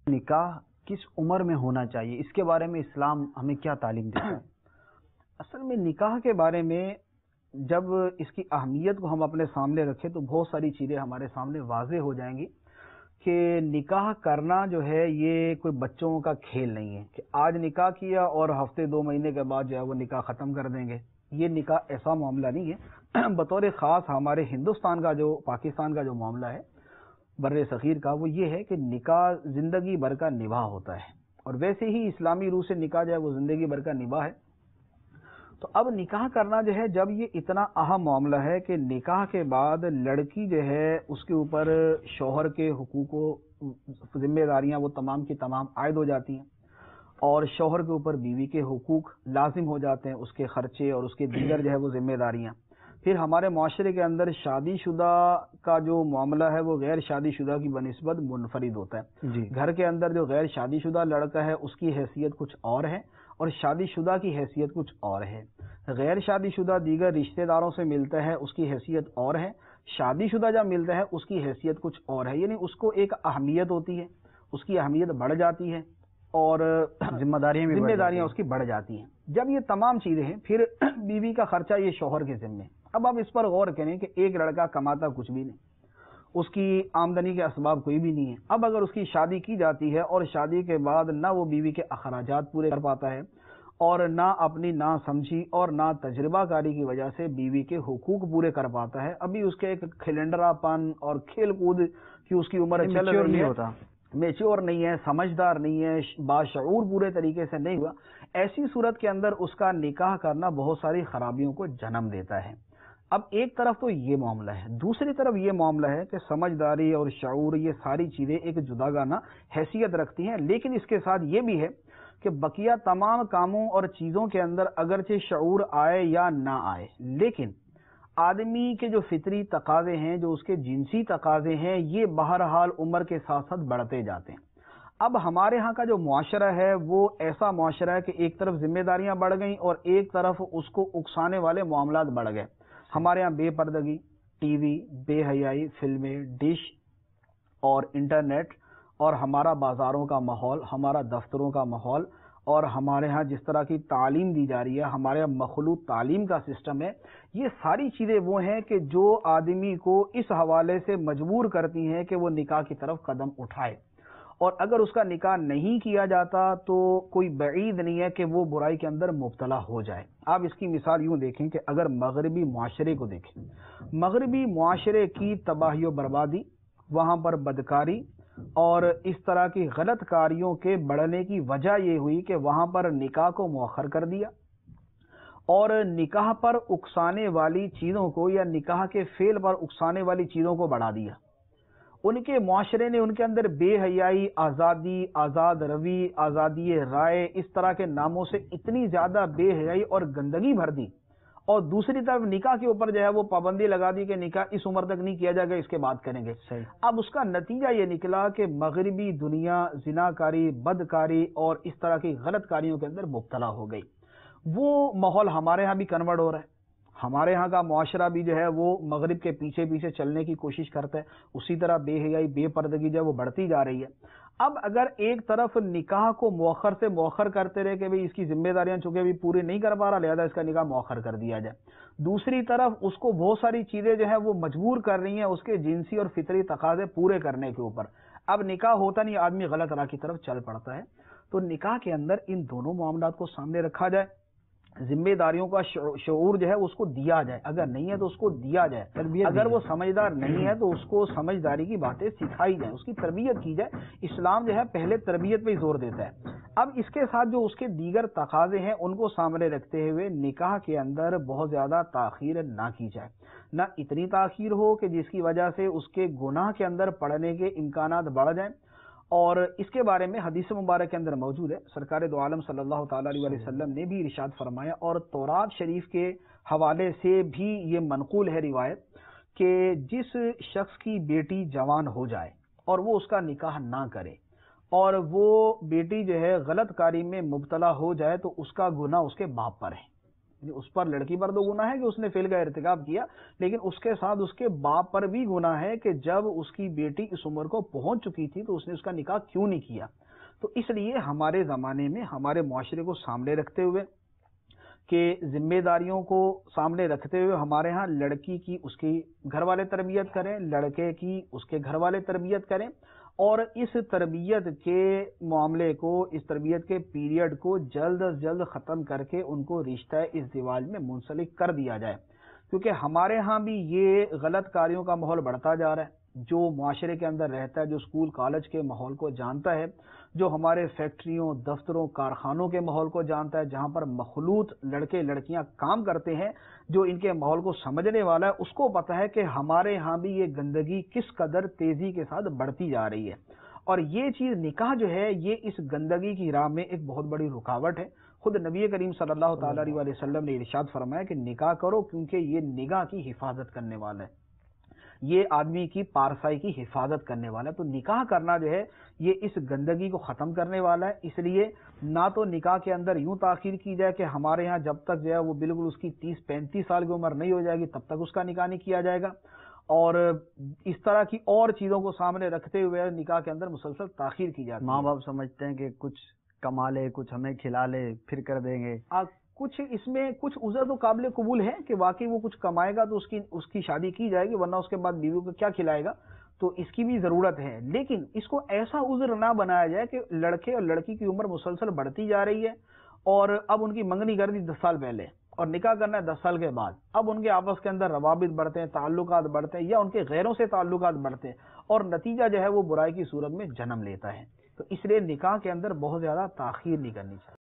نکاح کس عمر میں ہونا چاہیے، اس کے بارے میں اسلام ہمیں کیا تعلیم دیتا ہے؟ اصل میں نکاح کے بارے میں جب اس کی اہمیت کو ہم اپنے سامنے رکھیں تو بہت ساری چیزیں ہمارے سامنے واضح ہو جائیں گی کہ نکاح کرنا جو ہے یہ کوئی بچوں کا کھیل نہیں ہے کہ آج نکاح کیا اور ہفتے 2 مہینے کے بعد جو ہے وہ نکاح ختم کر دیں گے. یہ نکاح ایسا معاملہ نہیں ہے. بطور خاص ہمارے ہندوستان کا جو پاکستان کا جو معاملہ ہے بر صغیر کا، وہ یہ ہے کہ نکاح زندگی بھر کا نباہ ہوتا ہے، اور ویسے ہی اسلامی روح سے نکاح جو ہے وہ زندگی بھر کا نباہ ہے. تو اب نکاح کرنا جو ہے جب یہ اتنا اہم معاملہ ہے کہ نکاح کے بعد لڑکی جو ہے اس کے اوپر شوہر کے حقوق و ذمہ داریاں وہ تمام کی تمام عائد ہو جاتی ہیں، اور شوہر کے اوپر بیوی کے حقوق لازم ہو جاتے ہیں، اس کے خرچے اور اس کے دیگر جو ہے وہ ذمہ داریاں. پھر ہمارے معاشرے کے اندر شادی شدہ کا جو معاملہ ہے وہ غیر شادی شدہ کی بنسبت منفرد ہوتا ہے. جی، گھر کے اندر جو غیر شادی شدہ لڑکا ہے اس کی حیثیت کچھ اور ہے، اور شادی شدہ کی حیثیت کچھ اور ہے. غیر شادی شدہ دیگر رشتہ داروں سے ملتا ہے، اس کی حیثیت اور ہے. شادی شدہ جب ملتا ہے اس کی حیثیت کچھ اور ہے. یعنی اس کو ایک اہمیت ہوتی ہے، اس کی اہمیت بڑھ جاتی ہے، اور ذمہ داریاں اس کی بڑھ جاتی ہیں. جب یہ تمام چیزیں ہیں پھر بیوی کا خرچہ یہ شوہر کے ذمے. اب آپ اس پر غور کریں کہ ایک لڑکا کماتا کچھ بھی نہیں، اس کی آمدنی کے اسباب کوئی بھی نہیں ہے. اب اگر اس کی شادی کی جاتی ہے اور شادی کے بعد نہ وہ بیوی کے اخراجات پورے کر پاتا ہے، اور نہ اپنی نہ سمجھی اور نہ تجربہ کاری کی وجہ سے بیوی کے حقوق پورے کر پاتا ہے، ابھی اس کے ایک کھلنڈرا پن اور کھیل کود کی اس کی عمر چل رہی ہے، میچور نہیں ہے، سمجھدار نہیں ہے، باشعور پورے طریقے سے نہیں ہوا، ایسی صورت کے اندر اس کا نکاح کرنا بہت ساری خرابیوں کو جنم دیتا ہے. اب ایک طرف تو یہ معاملہ ہے، دوسری طرف یہ معاملہ ہے کہ سمجھداری اور شعور یہ ساری چیزیں ایک جداگانہ حیثیت رکھتی ہیں، لیکن اس کے ساتھ یہ بھی ہے کہ بقیہ تمام کاموں اور چیزوں کے اندر اگرچہ شعور آئے یا نہ آئے، لیکن آدمی کے جو فطری تقاضے ہیں، جو اس کے جنسی تقاضے ہیں، یہ بہرحال عمر کے ساتھ ساتھ بڑھتے جاتے ہیں. اب ہمارے ہاں کا جو معاشرہ ہے وہ ایسا معاشرہ ہے کہ ایک طرف ذمہ داریاں بڑھ گئیں اور ایک طرف اس کو اکسانے والے معاملات بڑھ گئے. ہمارے ہاں بے پردگی، ٹی وی، بے حیائی، فلمیں، ڈش اور انٹرنیٹ، اور ہمارا بازاروں کا ماحول، ہمارا دفتروں کا ماحول، اور ہمارے ہاں جس طرح کی تعلیم دی جا رہی ہے، ہمارے یہاں مخلوط تعلیم کا سسٹم ہے، یہ ساری چیزیں وہ ہیں کہ جو آدمی کو اس حوالے سے مجبور کرتی ہیں کہ وہ نکاح کی طرف قدم اٹھائے. اور اگر اس کا نکاح نہیں کیا جاتا تو کوئی بعید نہیں ہے کہ وہ برائی کے اندر مبتلا ہو جائے. آپ اس کی مثال یوں دیکھیں کہ اگر مغربی معاشرے کو دیکھیں، مغربی معاشرے کی تباہی و بربادی، وہاں پر بدکاری اور اس طرح کی غلط کاریوں کے بڑھنے کی وجہ یہ ہوئی کہ وہاں پر نکاح کو مؤخر کر دیا، اور نکاح پر اکسانے والی چیزوں کو یا نکاح کے فعل پر اکسانے والی چیزوں کو بڑھا دیا. ان کے معاشرے نے ان کے اندر بے حیائی، آزادی، آزاد روی، آزادی رائے، اس طرح کے ناموں سے اتنی زیادہ بے حیائی اور گندگی بھر دی، اور دوسری طرف نکاح کے اوپر جو ہے وہ پابندی لگا دی کہ نکاح اس عمر تک نہیں کیا جائے گا، اس کے بعد کریں گے. اب اس کا نتیجہ یہ نکلا کہ مغربی دنیا زناکاری، بدکاری اور اس طرح کی غلط کاریوں کے اندر مبتلا ہو گئی. وہ ماحول ہمارے ہاں بھی کنورٹ ہو رہا ہے. ہمارے ہاں کا معاشرہ بھی جو ہے وہ مغرب کے پیچھے پیچھے چلنے کی کوشش کرتا ہے، اسی طرح بے حیائی، بے پردگی جو ہے وہ بڑھتی جا رہی ہے. اب اگر ایک طرف نکاح کو مؤخر سے مؤخر کرتے رہے کہ بھئی اس کی ذمہ داریاں چونکہ ابھی پوری نہیں کر پا رہا لہذا اس کا نکاح مؤخر کر دیا جائے، دوسری طرف اس کو بہت ساری چیزیں جو ہے وہ مجبور کر رہی ہیں اس کے جنسی اور فطری تقاضے پورے کرنے کے اوپر، اب نکاح ہوتا نہیں، آدمی غلط راہ کی طرف چل پڑتا ہے. تو نکاح کے اندر ان دونوں معاملات کو سامنے رکھا جائے، ذمہ داریوں کا شعور جو ہے اس کو دیا جائے، اگر نہیں ہے تو اس کو دیا جائے، اگر وہ سمجھدار نہیں ہے تو اس کو سمجھداری کی باتیں سکھائی جائیں، اس کی تربیت کی جائے. اسلام جو ہے پہلے تربیت پہ زور دیتا ہے. اب اس کے ساتھ جو اس کے دیگر تقاضے ہیں ان کو سامنے رکھتے ہوئے نکاح کے اندر بہت زیادہ تاخیر نہ کی جائے، نہ اتنی تاخیر ہو کہ جس کی وجہ سے اس کے گناہ کے اندر پڑنے کے امکانات بڑھ جائیں. اور اس کے بارے میں حدیث مبارک کے اندر موجود ہے، سرکار دو عالم صلی اللہ تعالی علیہ وسلم نے بھی ارشاد فرمایا، اور تورات شریف کے حوالے سے بھی یہ منقول ہے روایت، کہ جس شخص کی بیٹی جوان ہو جائے اور وہ اس کا نکاح نہ کرے اور وہ بیٹی جو ہے غلط کاری میں مبتلا ہو جائے تو اس کا گناہ اس کے باپ پر ہے. یعنی اس پر لڑکی پر تو گناہ ہے کہ اس نے فعل کا ارتکاب کیا، لیکن اس کے ساتھ اس کے باپ پر بھی گناہ ہے کہ جب اس کی بیٹی اس عمر کو پہنچ چکی تھی تو اس نے اس کا نکاح کیوں نہیں کیا۔ تو اس لیے ہمارے زمانے میں ہمارے معاشرے کو سامنے رکھتے ہوئے کہ ذمہ داریوں کو سامنے رکھتے ہوئے ہمارے ہاں لڑکی کی اس کی گھر والے تربیت کریں، لڑکے کی اس کے گھر والے تربیت کریں، اور اس تربیت کے معاملے کو، اس تربیت کے پیریڈ کو جلد از جلد ختم کر کے ان کو رشتہ ازدواج میں منسلک کر دیا جائے، کیونکہ ہمارے ہاں بھی یہ غلط کاریوں کا ماحول بڑھتا جا رہا ہے۔ جو معاشرے کے اندر رہتا ہے، جو اسکول کالج کے ماحول کو جانتا ہے، جو ہمارے فیکٹریوں، دفتروں، کارخانوں کے ماحول کو جانتا ہے، جہاں پر مخلوط لڑکے لڑکیاں کام کرتے ہیں، جو ان کے ماحول کو سمجھنے والا ہے، اس کو پتہ ہے کہ ہمارے ہاں بھی یہ گندگی کس قدر تیزی کے ساتھ بڑھتی جا رہی ہے، اور یہ چیز نکاح جو ہے یہ اس گندگی کی راہ میں ایک بہت بڑی رکاوٹ ہے۔ خود نبی کریم صلی اللہ تعالی علیہ وسلم نے ارشاد فرمایا کہ نکاح کرو، کیونکہ یہ نگاہ کی حفاظت کرنے والا ہے، یہ آدمی کی پارسائی کی حفاظت کرنے والا ہے۔ تو نکاح کرنا جو ہے یہ اس گندگی کو ختم کرنے والا ہے، اس لیے نہ تو نکاح کے اندر یوں تاخیر کی جائے کہ ہمارے ہاں جب تک جو ہے وہ بالکل اس کی 30-35 سال کی عمر نہیں ہو جائے گی تب تک اس کا نکاح نہیں کیا جائے گا، اور اس طرح کی اور چیزوں کو سامنے رکھتے ہوئے نکاح کے اندر مسلسل تاخیر کی جاتی ہے۔ ماں باپ سمجھتے ہیں کہ کچھ کما لے، کچھ ہمیں کھلا لے، پھر کر دیں گے۔ کچھ اس میں کچھ عذر تو قابل قبول ہے کہ واقعی وہ کچھ کمائے گا تو اس کی شادی کی جائے گی، ورنہ اس کے بعد بیوی کو کیا کھلائے گا، تو اس کی بھی ضرورت ہے، لیکن اس کو ایسا عذر نہ بنایا جائے کہ لڑکے اور لڑکی کی عمر مسلسل بڑھتی جا رہی ہے، اور اب ان کی منگنی کر دی 10 سال پہلے اور نکاح کرنا ہے 10 سال کے بعد، اب ان کے آپس کے اندر روابط بڑھتے ہیں، تعلقات بڑھتے ہیں، یا ان کے غیروں سے تعلقات بڑھتے ہیں، اور نتیجہ جو ہے وہ برائی کی صورت میں جنم لیتا ہے۔ تو اس لیے نکاح کے اندر بہت زیادہ تاخیر نہیں کرنی چاہیے۔